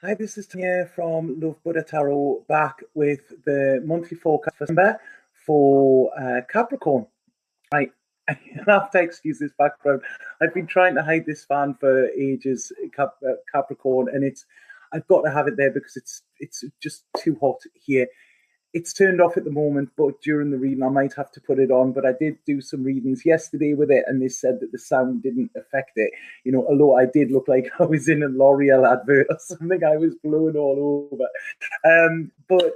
Hi, this is Tanya from Love Buddha Tarot, back with the monthly forecast for December for Capricorn. I have to excuse this background. I've been trying to hide this fan for ages, Capricorn, and I've got to have it there because it's just too hot here. It's turned off at the moment, but during the reading, I might have to put it on. But I did do some readings yesterday with it, and they said that the sound didn't affect it. Although I did look like I was in a L'Oreal advert or something, I was blown all over. But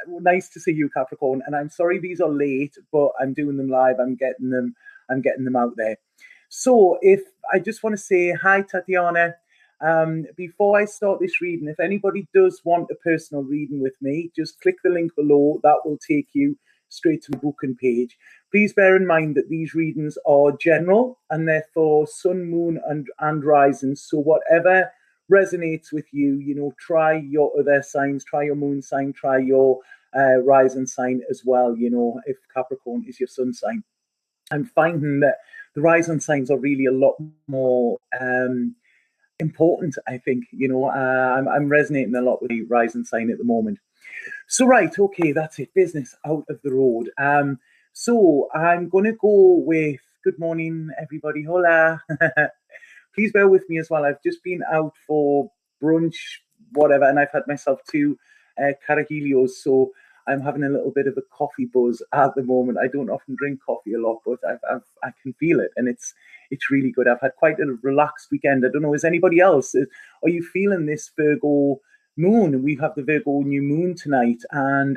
nice to see you, Capricorn. And I'm sorry these are late, but I'm doing them live. I'm getting them out there. So if I just want to say hi, Tatiana. Before I start this reading, if anybody does want a personal reading with me, just click the link below. That will take you straight to the booking page. Please bear in mind that these readings are general and they're for sun, moon, and rising. So whatever resonates with you, try your other signs, try your moon sign, try your rising sign as well, if Capricorn is your sun sign. I'm finding that the rising signs are really a lot more important. I think I'm resonating a lot with the rising sign at the moment. So right, okay, that's it, business out of the road. So I'm gonna go with good morning everybody. Hola. Please bear with me as well. I've just been out for brunch, whatever, and I've had myself two carajillos, so I'm having a little bit of a coffee buzz at the moment. I don't often drink coffee a lot, but I can feel it, and it's really good. I've had quite a relaxed weekend. I don't know, is anybody else? Are you feeling this Virgo moon? We have the Virgo new moon tonight, and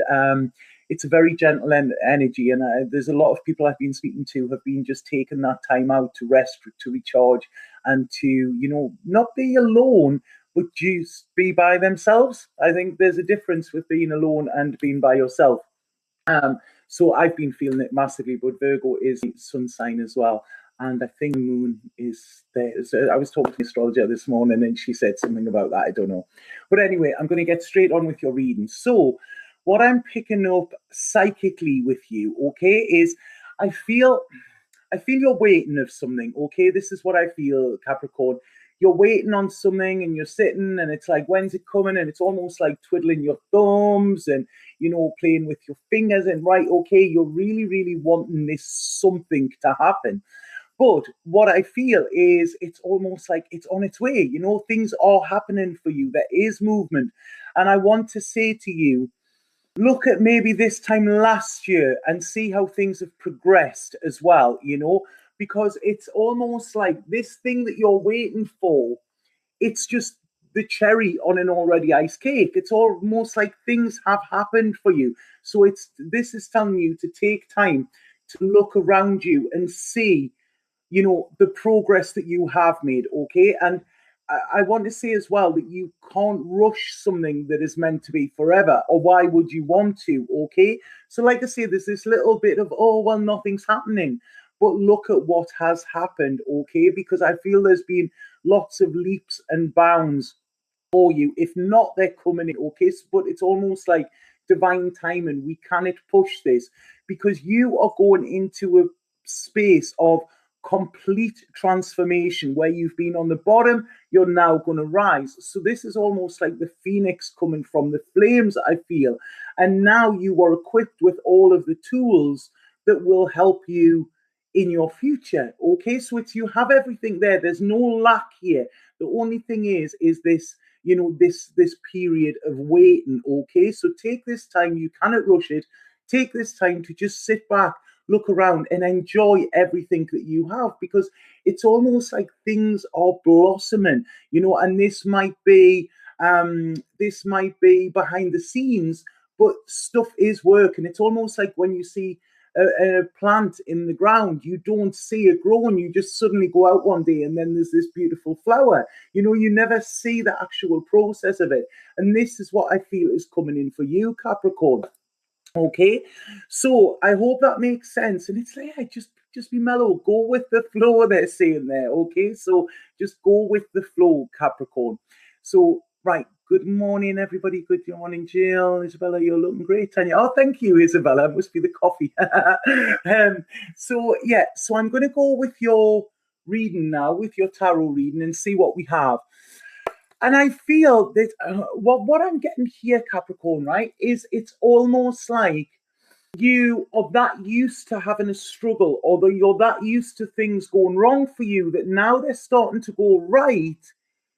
it's a very gentle energy. And there's a lot of people I've been speaking to have been just taking that time out to rest, to recharge, and to not be alone, but just be by themselves. I think there's a difference with being alone and being by yourself. So I've been feeling it massively, but Virgo is sun sign as well. And I think the moon is there. So I was talking to the astrologer this morning and she said something about that. I don't know. But anyway, I'm going to get straight on with your reading. So what I'm picking up psychically with you, okay, is I feel you're waiting of something, okay? This is what I feel, Capricorn. You're waiting on something and you're sitting and it's like, when's it coming? And it's almost like twiddling your thumbs and, playing with your fingers and right, okay, you're really, really wanting this something to happen. But what I feel is it's almost like it's on its way. Things are happening for you. There is movement. And I want to say to you, look at maybe this time last year and see how things have progressed as well, because it's almost like this thing that you're waiting for, it's just the cherry on an already iced cake. It's almost like things have happened for you. So this is telling you to take time to look around you and see, the progress that you have made, okay? And I want to say as well that you can't rush something that is meant to be forever, or why would you want to, okay? So like I say, there's this little bit of, oh, well, nothing's happening. But look at what has happened, okay? Because I feel there's been lots of leaps and bounds for you. If not, they're coming in, okay? But it's almost like divine timing. We cannot push this because you are going into a space of complete transformation where you've been on the bottom, you're now going to rise. So this is almost like the phoenix coming from the flames, I feel. And now you are equipped with all of the tools that will help you in your future. Okay, so you have everything there. There's no lack here. The only thing is this, this period of waiting. Okay, so take this time. You cannot rush it. Take this time to just sit back, look around and enjoy everything that you have, because it's almost like things are blossoming, and this might be behind the scenes, but stuff is working. It's almost like when you see a plant in the ground, you don't see it growing, you just suddenly go out one day and then there's this beautiful flower. You never see the actual process of it. And this is what I feel is coming in for you, Capricorn. Okay, so I hope that makes sense. And it's like, just be mellow, go with the flow, they're saying there. Okay, so just go with the flow, Capricorn. So, right, good morning, everybody. Good morning, Jill. Isabella, you're looking great, Tanya. Oh, thank you, Isabella. It must be the coffee. So I'm going to go with your reading now, with your tarot reading, and see what we have. And I feel that what I'm getting here, Capricorn, right, is it's almost like you are that used to having a struggle, or you're that used to things going wrong for you, that now they're starting to go right,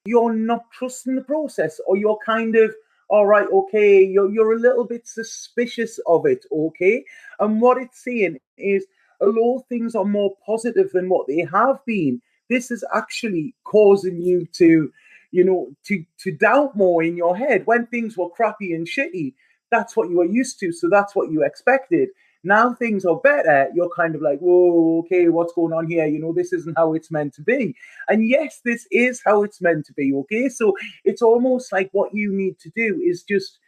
you're not trusting the process, or you're kind of, all right, okay, you're a little bit suspicious of it, okay. And what it's saying is, although things are more positive than what they have been, this is actually causing you to, to doubt more in your head. When things were crappy and shitty, that's what you were used to, so that's what you expected. Now things are better, you're kind of like, whoa, okay, what's going on here? This isn't how it's meant to be. And yes, this is how it's meant to be, okay? So it's almost like what you need to do is just,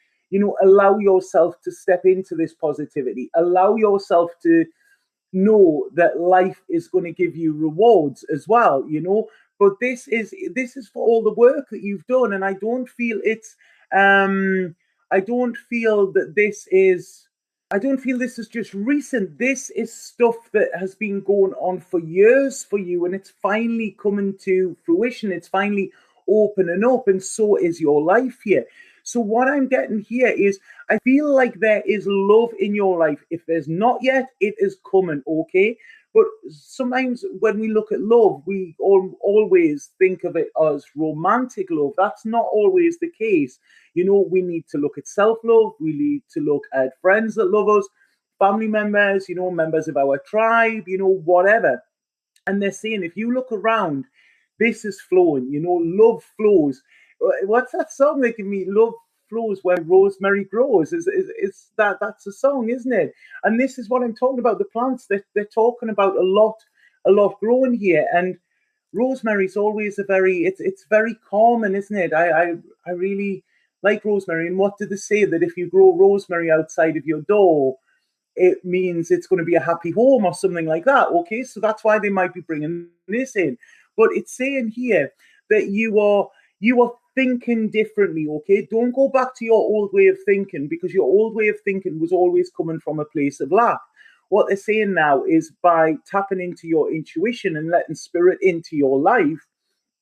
allow yourself to step into this positivity, allow yourself to know that life is going to give you rewards as well. But this is for all the work that you've done, and I don't feel that this is just recent. This is stuff that has been going on for years for you, and it's finally coming to fruition. It's finally opening up, and so is your life here. So what I'm getting here is, I feel like there is love in your life. If there's not yet, it is coming, okay? But sometimes when we look at love, we always think of it as romantic love. That's not always the case. We need to look at self-love. We need to look at friends that love us, family members, members of our tribe, whatever. And they're saying, if you look around, this is flowing, love flows. What's that song they give me? Love flows where rosemary grows. Is that's a song, isn't it? And this is what I'm talking about. The plants that they're talking about a lot growing here. And rosemary's always it's very common, isn't it? I really like rosemary. And what do they say? That if you grow rosemary outside of your door, it means it's going to be a happy home or something like that. Okay, so that's why they might be bringing this in. But it's saying here that you are thinking differently. Okay, don't go back to your old way of thinking, because your old way of thinking was always coming from a place of lack. What they're saying now is, by tapping into your intuition and letting spirit into your life,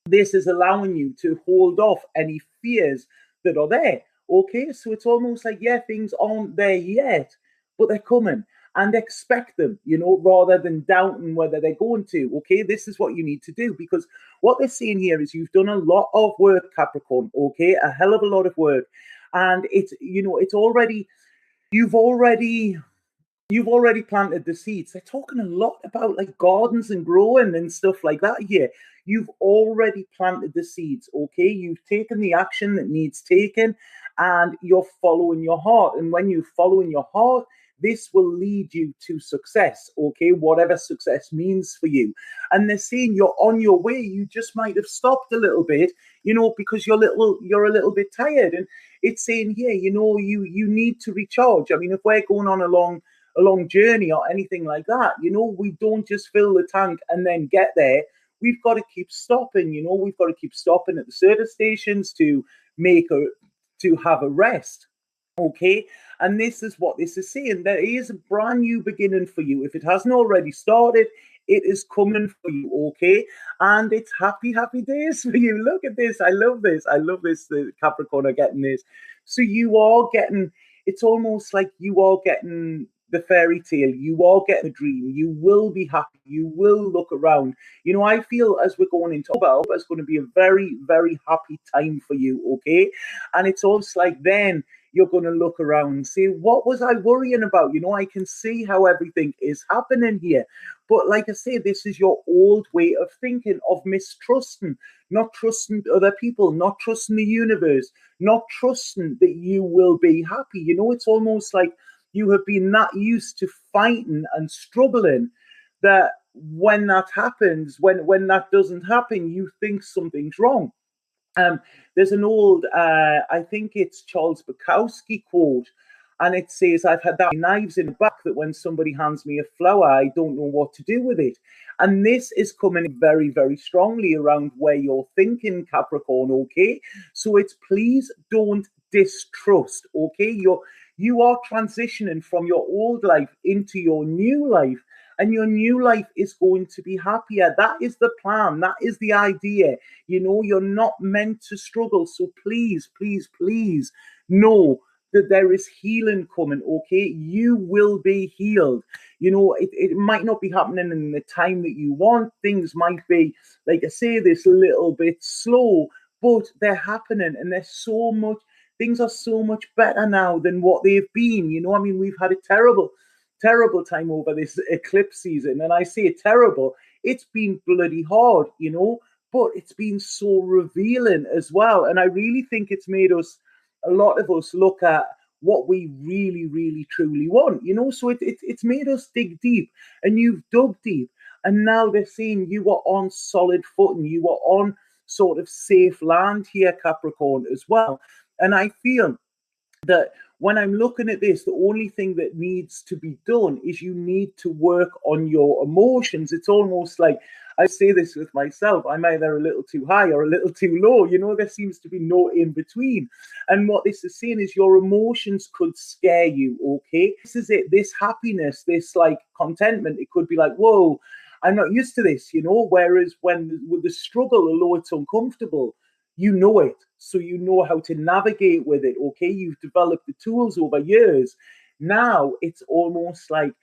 this is allowing you to hold off any fears that are there. Okay, so it's almost like, yeah, things aren't there yet, but they're coming, and expect them, rather than doubting whether they're going to. Okay, this is what you need to do, because what they're saying here is, you've done a lot of work, Capricorn, okay, a hell of a lot of work. And it's already, you've already you've already planted the seeds. They're talking a lot about like gardens and growing and stuff like that here. You've already planted the seeds, okay? You've taken the action that needs taken, and you're following your heart. And when you follow in your heart, this will lead you to success, okay? Whatever success means for you. And they're saying you're on your way. You just might have stopped a little bit, because you're a little bit tired. And it's saying here, you need to recharge. I mean, if we're going on a long journey or anything like that, we don't just fill the tank and then get there. We've got to keep stopping. We've got to keep stopping at the service stations to have a rest. Okay, and this is what this is saying. There is a brand new beginning for you. If it hasn't already started, it is coming for you. Okay, and it's happy, happy days for you. Look at this. I love this. I love this. The Capricorn are getting this. So you are getting. It's almost like you are getting the fairy tale. You are getting a dream. You will be happy. You will look around. I feel as we're going into October, it's going to be a very, very happy time for you. Okay, and it's almost like then you're going to look around and say, what was I worrying about? I can see how everything is happening here. But like I say, this is your old way of thinking, of mistrusting, not trusting other people, not trusting the universe, not trusting that you will be happy. It's almost like you have been that used to fighting and struggling, that when that happens, when that doesn't happen, you think something's wrong. There's an old, I think it's Charles Bukowski quote, and it says, I've had that knives in the back that when somebody hands me a flower, I don't know what to do with it. And this is coming very, very strongly around where you're thinking, Capricorn, okay? So it's, please don't distrust, okay? You are transitioning from your old life into your new life. and your new life is going to be happier. That is the plan. That is the idea. You're not meant to struggle. So please, please, please know that there is healing coming, okay? You will be healed. It might not be happening in the time that you want. Things might be, like I say, this little bit slow, but they're happening, and there's so much, things are so much better now than what they've been. I mean, we've had a terrible, terrible time over this eclipse season, and I say terrible, it's been bloody hard, but it's been so revealing as well. And I really think it's made us, a lot of us, look at what we really, really, truly want, So it's made us dig deep, and you've dug deep, and now they're saying you are on solid footing, you are on sort of safe land here, Capricorn, as well. And I feel that when I'm looking at this, the only thing that needs to be done is you need to work on your emotions. It's almost like, I say this with myself, I'm either a little too high or a little too low. There seems to be no in between. And what this is saying is your emotions could scare you, okay? This is it, this happiness, this like contentment, it could be like, whoa, I'm not used to this, Whereas when with the struggle, although it's uncomfortable, you know it. So you know how to navigate with it, okay? You've developed the tools over years. Now it's almost like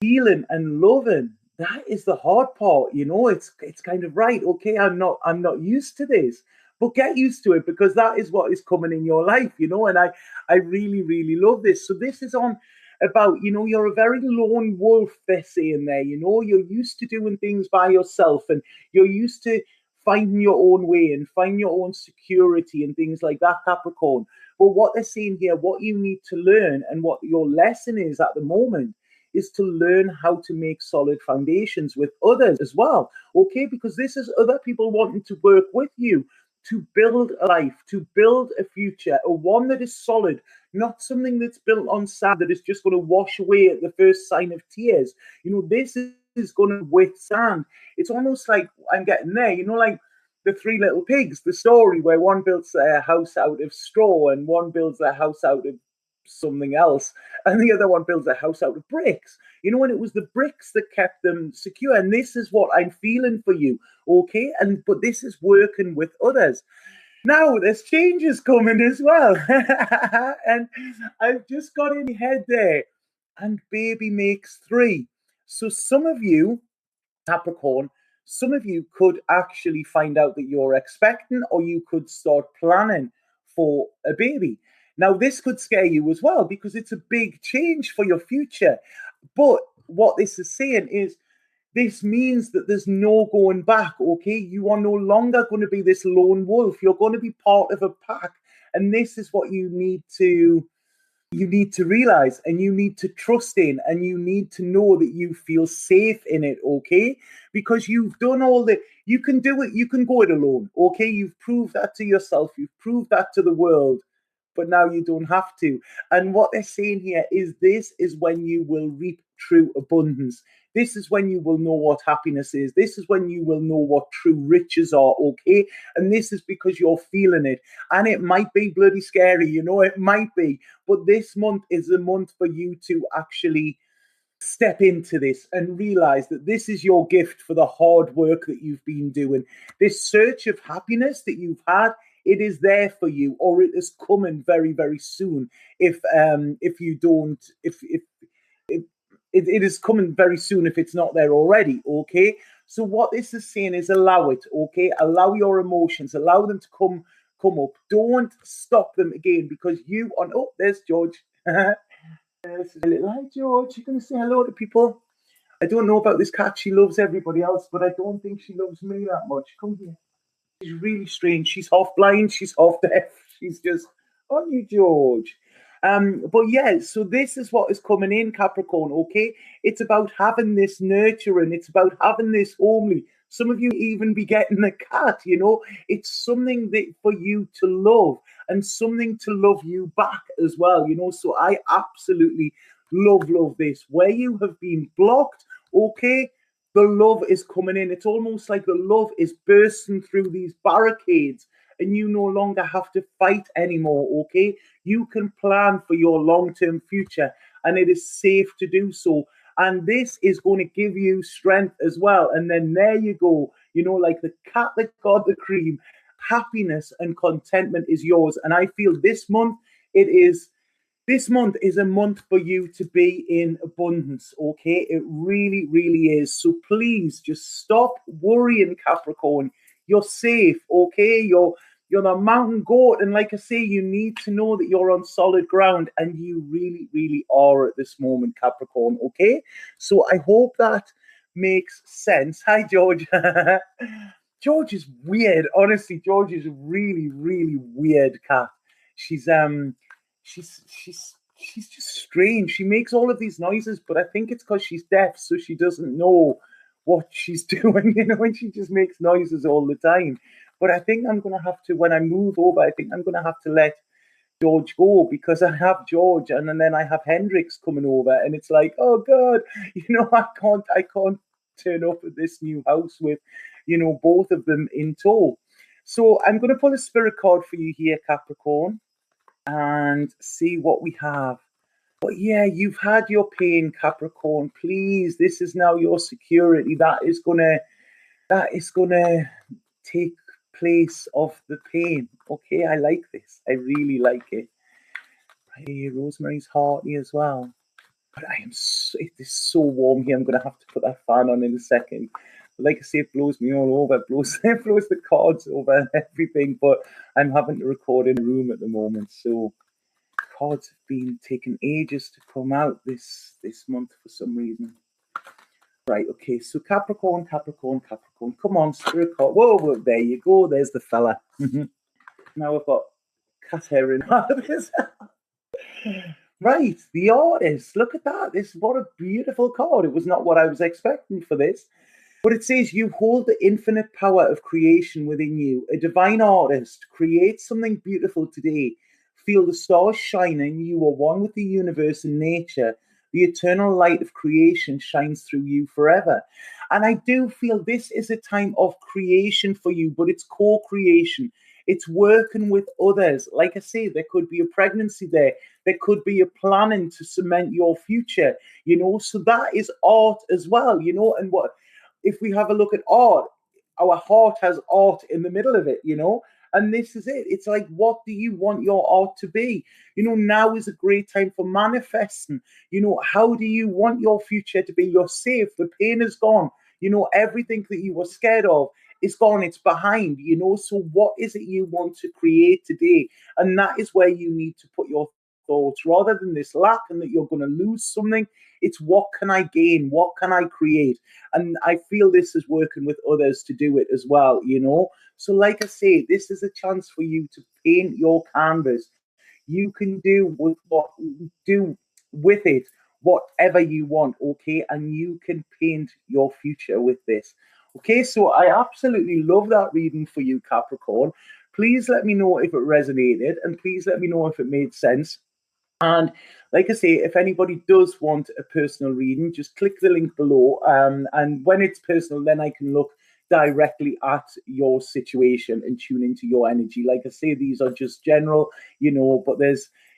feeling and loving. That is the hard part, It's kind of right, okay, I'm not used to this. But get used to it, because that is what is coming in your life, And I really, really love this. So this is on about, you're a very lone wolf, they're saying there, you're used to doing things by yourself, and you're used to finding your own way and finding your own security and things like that, Capricorn. But what they're saying here, what you need to learn, and what your lesson is at the moment, is to learn how to make solid foundations with others as well, okay? Because this is other people wanting to work with you to build a life, to build a future, a one that is solid, not something that's built on sand that is just going to wash away at the first sign of tears. This is going to withstand. It's almost like I'm getting there, like the Three Little Pigs, the story where one builds a house out of straw and one builds a house out of something else, and the other one builds a house out of bricks, and it was the bricks that kept them secure. And this is what I'm feeling for you, okay? But this is working with others. Now there's changes coming as well. And I've just got in my head there, and baby makes three. So some of you, Capricorn, some of you could actually find out that you're expecting, or you could start planning for a baby. Now, this could scare you as well, because it's a big change for your future. But what this is saying is, this means that there's no going back, okay? You are no longer going to be this lone wolf. You're going to be part of a pack. And this is what you need to realize, and you need to trust in, and you need to know that you feel safe in it, okay? Because you've done all the, you can do it, you can go it alone, okay? You've proved that to yourself, you've proved that to the world, but now you don't have to. And what they're saying here is, this is when you will reap true abundance. This is when you will know what happiness is. This is when you will know what true riches are, okay? And this is because you're feeling it. And it might be bloody scary, it might be. But this month is the month for you to actually step into this and realize that this is your gift for the hard work that you've been doing. This search of happiness that you've had, it is there for you, or it is coming very, very soon. If you don't, if it is coming very soon if it's not there already, okay? So what this is saying is, allow it, okay? Allow your emotions, allow them to come up. Don't stop them again, because you on. Oh, there's George. This is a little, hi George, you're gonna say hello to people. I don't know about this cat. She loves everybody else, but I don't think she loves me that much. Come here. She's really strange. She's half blind, she's half deaf. She's just, aren't you, George? But yeah, so this is what is coming in, Capricorn, okay? It's about having this nurturing, it's about having this homely. Some of you even be getting a cat, It's something that for you to love, and something to love you back as well, So I absolutely love this. Where you have been blocked, okay? The love is coming in. It's almost like the love is bursting through these barricades, and you no longer have to fight anymore, okay? You can plan for your long-term future, and it is safe to do so. And this is going to give you strength as well. And then there you go, like the cat that got the cream, happiness and contentment is yours. And I feel this month is a month for you to be in abundance, okay? It really, really is. So please just stop worrying, Capricorn. You're safe, okay? You're the mountain goat, and like I say, you need to know that you're on solid ground, and you really, really are at this moment, Capricorn, okay? So I hope that makes sense. Hi, George. George is weird. Honestly, George is really, really weird cat. She's she's just strange. She makes all of these noises, but I think it's because she's deaf, so she doesn't know what she's doing, and she just makes noises all the time. But I think I'm gonna have to, when I move over, I think I'm gonna have to let George go, because I have George and then I have Hendrix coming over, and it's like, oh God, I can't turn up at this new house with, both of them in tow. So I'm going to pull a spirit card for you here, Capricorn, and see what we have. But yeah, you've had your pain, Capricorn. Please, this is now your security. That is gonna take place of the pain. Okay, I like this. I really like it. Hey, Rosemary's hearty as well. But it is so warm here. I'm gonna have to put that fan on in a second. Like I say, it blows me all over. It blows the cards over and everything. But I'm having to record in a room at the moment, so cards have been taking ages to come out this month for some reason. Right, okay, so Capricorn. Come on, spirit card. Whoa, there you go. There's the fella. Now I've got cat hair in this. Right, the artist. Look at that. What a beautiful card. It was not what I was expecting for this. But it says, you hold the infinite power of creation within you. A divine artist. Create something beautiful today. Feel the stars shining. You are one with the universe and nature. The eternal light of creation shines through you forever. And I do feel this is a time of creation for you, but it's co-creation. It's working with others. Like I say, there could be a pregnancy there. There could be a planning to cement your future, So that is art as well, And if we have a look at art, our heart has art in the middle of it, And this is it. It's like, what do you want your art to be? Now is a great time for manifesting. How do you want your future to be? You're safe. The pain is gone. Everything that you were scared of is gone. It's behind, So what is it you want to create today? And that is where you need to put your thoughts, rather than this lack and that you're going to lose something. It's, what can I gain? What can I create? And I feel this is working with others to do it as well, So like I say, this is a chance for you to paint your canvas. You can do with it whatever you want, okay? And you can paint your future with this. Okay, so I absolutely love that reading for you, Capricorn. Please let me know if it resonated, and please let me know if it made sense. And like I say, if anybody does want a personal reading, just click the link below. And when it's personal, then I can look directly at your situation and tune into your energy. Like I say, these are just general, but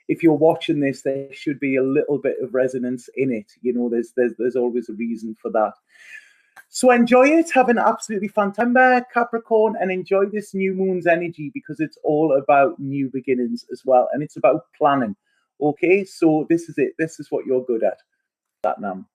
if you're watching this, there should be a little bit of resonance in it. There's always a reason for that. So enjoy it. Have an absolutely fantastic Capricorn, and enjoy this new moon's energy, because it's all about new beginnings as well. And it's about planning. Okay, so this is it. This is what you're good at. That now.